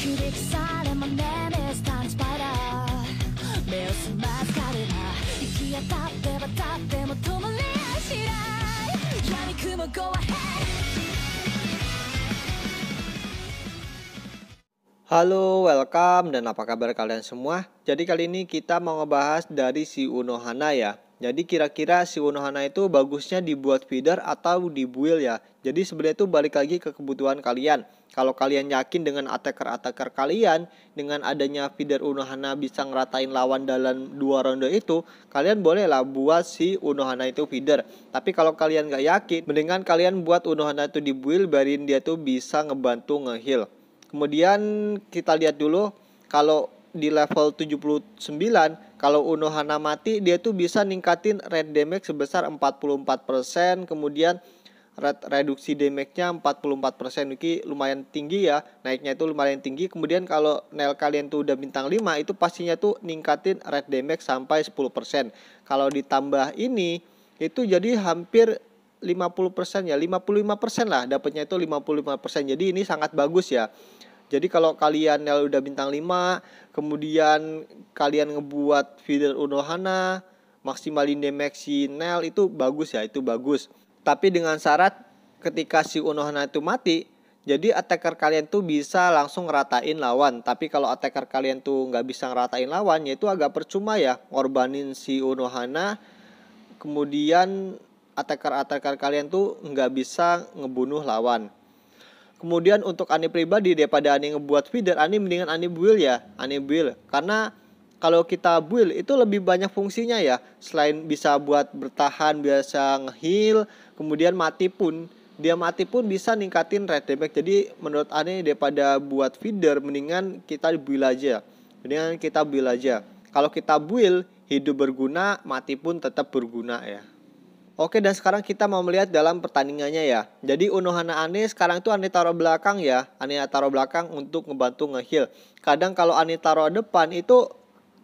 響くされもねえスタンスパイダー目を澄ます彼ら行き当たって渡っても止まりやしない闇雲 go ahead. Halo, welcome, dan apa kabar kalian semua? Jadi kali ini kita mau ngebahas dari si Unohana ya. Jadi kira-kira si Unohana itu bagusnya dibuat feeder atau dibuild ya. Jadi sebenarnya itu balik lagi ke kebutuhan kalian. Kalau kalian yakin dengan attacker-attacker kalian, dengan adanya feeder Unohana bisa ngeratain lawan dalam 2 ronde itu, kalian bolehlah buat si Unohana itu feeder. Tapi kalau kalian gak yakin, mendingan kalian buat Unohana itu dibuild, biarin dia tuh bisa ngebantu nge-heal. Kemudian kita lihat dulu kalau di level 79, kalau Unohana mati dia tuh bisa ningkatin red damage sebesar 44%, kemudian reduksi damage-nya 44%. Ini lumayan tinggi ya, naiknya itu lumayan tinggi. Kemudian kalau nail kalian tuh udah bintang 5, itu pastinya tuh ningkatin red damage sampai 10%. Kalau ditambah ini itu jadi hampir 50% ya, 55% lah dapatnya itu 55%. Jadi ini sangat bagus ya. Jadi kalau kalian yang udah bintang 5, kemudian kalian ngebuat feeder Unohana, maksimalin damage si Nel, itu bagus ya, itu bagus. Tapi dengan syarat ketika si Unohana itu mati, jadi attacker kalian tuh bisa langsung ngeratain lawan. Tapi kalau attacker kalian tuh nggak bisa ngeratain lawan, ya itu agak percuma ya, ngorbanin si Unohana, kemudian attacker kalian tuh nggak bisa ngebunuh lawan. Kemudian untuk Ani pribadi, daripada Ani ngebuat feeder, Ani mendingan Ani build ya, Ani build. Karena kalau kita build itu lebih banyak fungsinya ya. Selain bisa buat bertahan, biasa nge-heal, kemudian dia mati pun bisa ningkatin red damage. Jadi menurut Ani daripada buat feeder, mendingan kita build aja. Kalau kita build, hidup berguna, mati pun tetap berguna ya. Oke, dan sekarang kita mau melihat dalam pertandingannya ya. Jadi Unohana Ani sekarang itu Ani taruh belakang ya. Ani taruh belakang untuk ngebantu nge-heal. Kadang kalau Ani taruh depan itu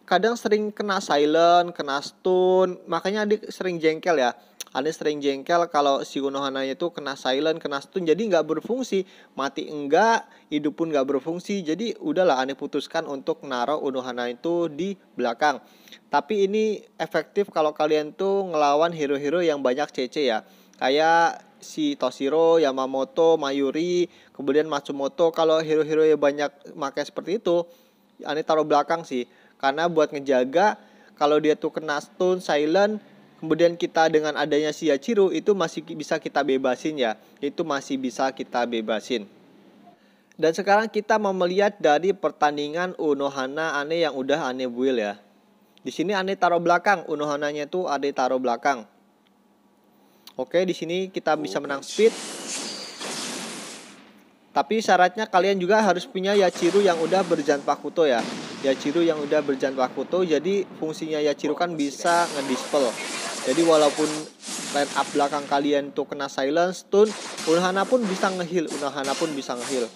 kadang sering kena silent, kena stun. Makanya Ani sering jengkel ya. Ani sering jengkel kalau si Unohana itu kena silent, kena stun. Jadi nggak berfungsi. Mati enggak, hidup pun nggak berfungsi. Jadi udahlah Ani putuskan untuk naruh Unohana itu di belakang. Tapi ini efektif kalau kalian tuh ngelawan hero-hero yang banyak CC ya. Kayak si Toshiro, Yamamoto, Mayuri, kemudian Matsumoto. Kalau hero-hero yang banyak pakai seperti itu, Ani taruh belakang sih. Karena buat ngejaga kalau dia tuh kena stun, silent, kemudian kita dengan adanya si Yachiru itu masih bisa kita bebasin ya. Itu masih bisa kita bebasin. Dan sekarang kita mau melihat dari pertandingan Unohana Ani yang udah Ani build ya. Di sini Ani taruh belakang, Unohananya tuh Ani taruh belakang. Oke, di sini kita bisa menang speed. Tapi syaratnya kalian juga harus punya Yachiru yang udah berjanpakuto ya. Yachiru yang udah berjanpakuto, jadi fungsinya Yachiru kan bisa ngedispel. Jadi walaupun line up belakang kalian tuh kena silence, stun, Unohana pun bisa nge-heal.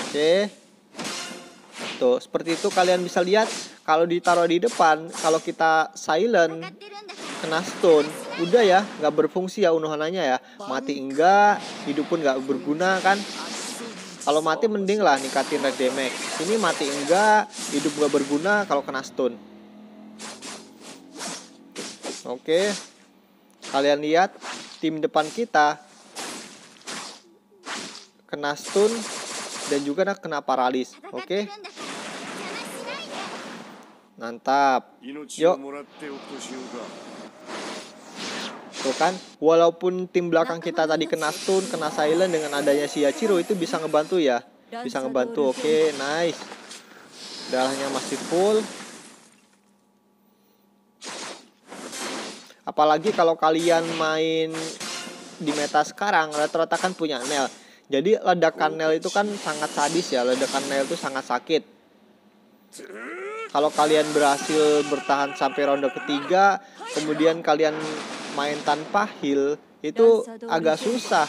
Oke. Tuh, seperti itu kalian bisa lihat. Kalau ditaruh di depan, kalau kita silent, kena stun, udah ya, nggak berfungsi ya Unohananya ya. Mati enggak, hidup pun nggak berguna kan. Kalau mati mending lah ningkatin red damage. Ini mati enggak, hidup nggak berguna kalau kena stun. Oke, kalian lihat tim depan kita kena stun dan juga kena paralis. Oke. Mantap. Yuk. Tuh kan, walaupun tim belakang kita tadi kena stun, kena silent, dengan adanya si Yachiru itu bisa ngebantu ya. Bisa ngebantu. Oke, nice. Darahnya masih full. Apalagi kalau kalian main di meta sekarang, rata-rata kan punya Nel. Jadi ledakan Nel itu kan sangat sadis ya. Ledakan Nel itu sangat sakit. Kalau kalian berhasil bertahan sampai ronde ketiga, kemudian kalian main tanpa heal, itu agak susah.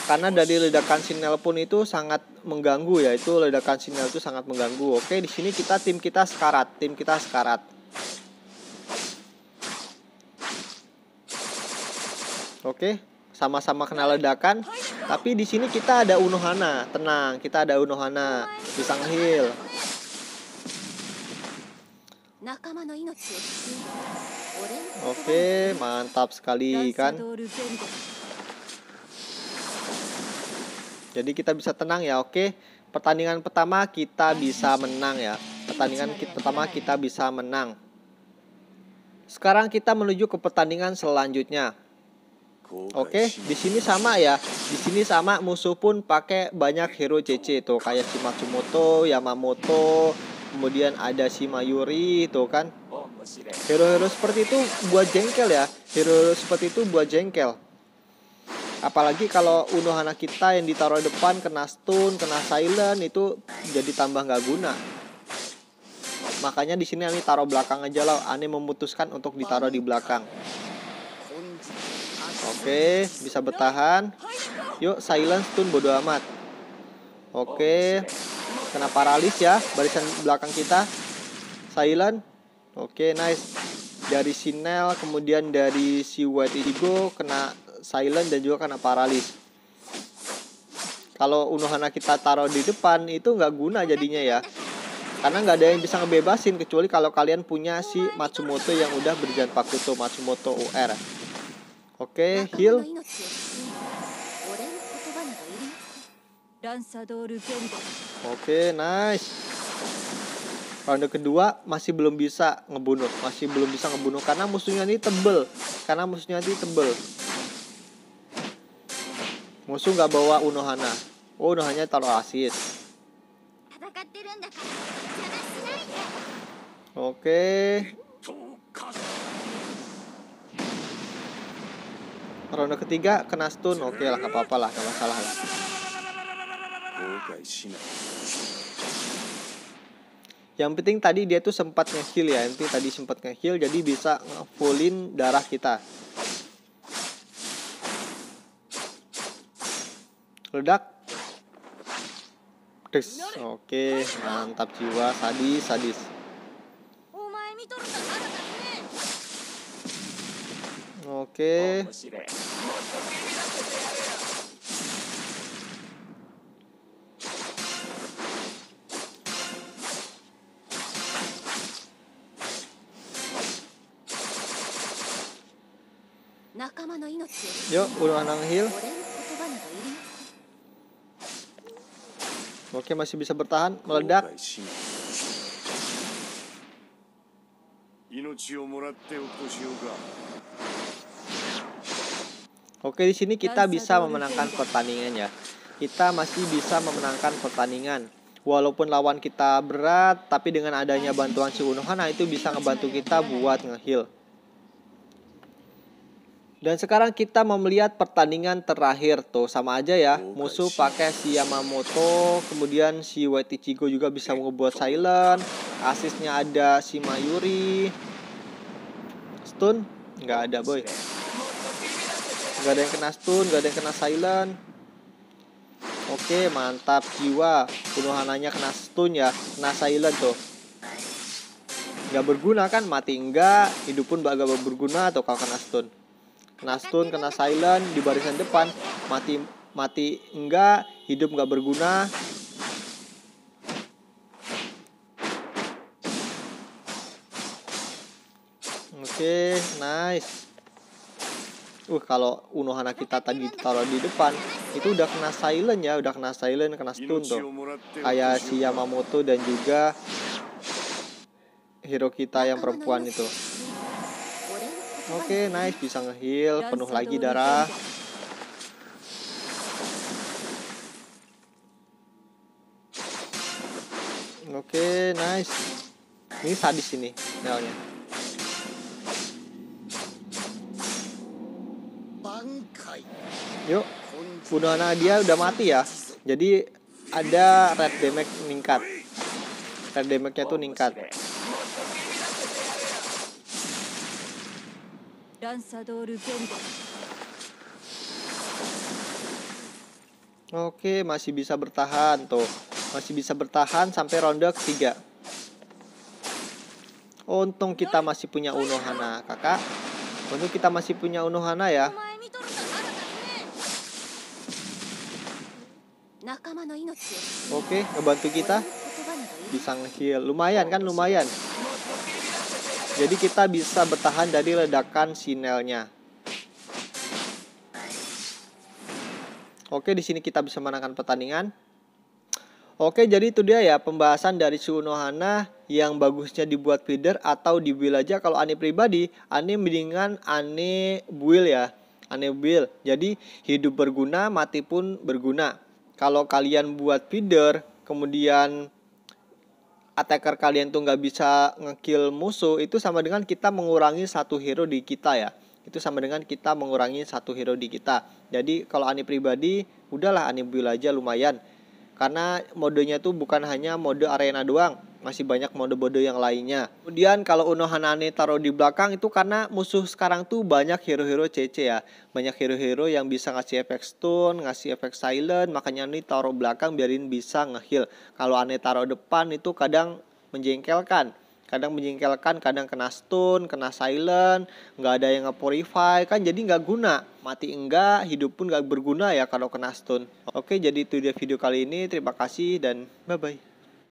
Karena dari ledakan sinyal pun itu sangat mengganggu ya. Itu ledakan sinyal itu sangat mengganggu. Oke, di sini tim kita sekarat. Oke, sama-sama kena ledakan. Tapi di sini kita ada Unohana. Tenang, kita ada Unohana. Bisa nge-heal. Oke, mantap sekali kan. Jadi kita bisa tenang ya. Oke, pertandingan pertama kita bisa menang ya. Pertama kita bisa menang. Sekarang kita menuju ke pertandingan selanjutnya. Oke, di sini sama ya. Di sini sama, musuh pun pakai banyak hero CC tuh, kayak si Matsumoto, Yamamoto, kemudian ada si Mayuri tuh kan. Hero-hero seperti itu buat jengkel ya. Hero seperti itu buat jengkel. Apalagi kalau Unohana kita yang ditaruh depan kena stun, kena silent, itu jadi tambah nggak guna. Makanya di sini Ani taruh belakang aja lah. Ani memutuskan untuk ditaruh di belakang. Oke, bisa bertahan. Yuk, silent stun bodo amat. Oke, kena paralis ya barisan belakang kita. Silent. Oke, nice. Dari Sinel, kemudian dari si White Ichigo kena silent dan juga kena paralis. Kalau Unohana kita taruh di depan itu nggak guna jadinya ya. Karena nggak ada yang bisa ngebebasin kecuali kalau kalian punya si Matsumoto yang udah berjalan Pakuto, Matsumoto UR. Oke, heal. Oke, nice. Ronde kedua masih belum bisa ngebunuh. Karena musuhnya ini tebel. Musuh nggak bawa Unohana. Oh, Unohana taruh asis. Oke. Ronde ketiga kena stun. Oke lah, nggak apa-apa lah, nggak masalah lah. Yang penting tadi dia tuh sempat nge-heal ya. Jadi bisa nge-fullin darah kita. Ledak. Des. Oke, mantap jiwa. Sadis. Oke. Yuk, Unohana heal. Oke, masih bisa bertahan. Meledak. Oke, di sini kita bisa memenangkan pertandingan ya. Kita masih bisa memenangkan pertandingan. Walaupun lawan kita berat, tapi dengan adanya bantuan si Unohana itu bisa ngebantu kita buat nge-heal. Dan sekarang kita mau melihat pertandingan terakhir tuh, sama aja ya. Musuh pakai si Yamamoto, kemudian si White Ichigo juga bisa ngebuat silent. Asisnya ada si Mayuri. Stun? Nggak ada boy. Nggak ada yang kena stun, nggak ada yang kena silent. Oke, mantap jiwa. Unohananya kena stun ya, kena silent tuh. Nggak berguna kan, mati enggak, hidup pun agak berguna atau kalau kena stun. Kena stun, kena silent di barisan depan, mati enggak, hidup nggak berguna. Oke, nice. Kalau Unohana kita tadi taruh di depan, itu udah kena silent ya, kena stun tuh. Kayak si Yamamoto dan juga hero kita yang perempuan itu. Oke, nice, bisa nge-heal, penuh lagi darah. Oke, nice. Ini sadis ini, Nelnya. Yuk, Unohana dia udah mati ya. Jadi ada red damage meningkat. Red damage-nya tuh meningkat. Oke, masih bisa bertahan tuh. Masih bisa bertahan sampai ronde ketiga. Untung kita masih punya Unohana, kakak. Untung kita masih punya Unohana ya. 仲間の命を Oke, ngebantu kita 言葉などいる bisa nge-heal. Lumayan kan, lumayan. Jadi kita bisa bertahan dari ledakan sinelnya. Oke, di sini kita bisa menangkan pertandingan. Oke, jadi itu dia ya pembahasan dari si Unohana yang bagusnya dibuat feeder atau di build aja. Kalau Ane pribadi, Ane mendingan Ane build ya. Ane build. Jadi hidup berguna, mati pun berguna. Kalau kalian buat feeder, kemudian attacker kalian tuh nggak bisa ngekill musuh, itu sama dengan kita mengurangi satu hero di kita ya. Itu sama dengan kita mengurangi satu hero di kita. Jadi kalau Ane pribadi, udahlah Ane build aja lumayan. Karena modenya tuh bukan hanya mode arena doang, masih banyak mode-mode yang lainnya. Kemudian kalau Unohana Ane taruh di belakang itu karena musuh sekarang tuh banyak hero-hero CC ya. Banyak hero-hero yang bisa ngasih efek stun, ngasih efek silent, makanya Ane taruh belakang biarin bisa nge-heal. Kalau Ane taruh depan itu kadang menjengkelkan. Kadang kena stun, kena silent, nggak ada yang nge-purify, kan jadi nggak guna. Mati enggak, hidup pun nggak berguna ya kalau kena stun. Oke, jadi itu dia video kali ini. Terima kasih dan bye-bye.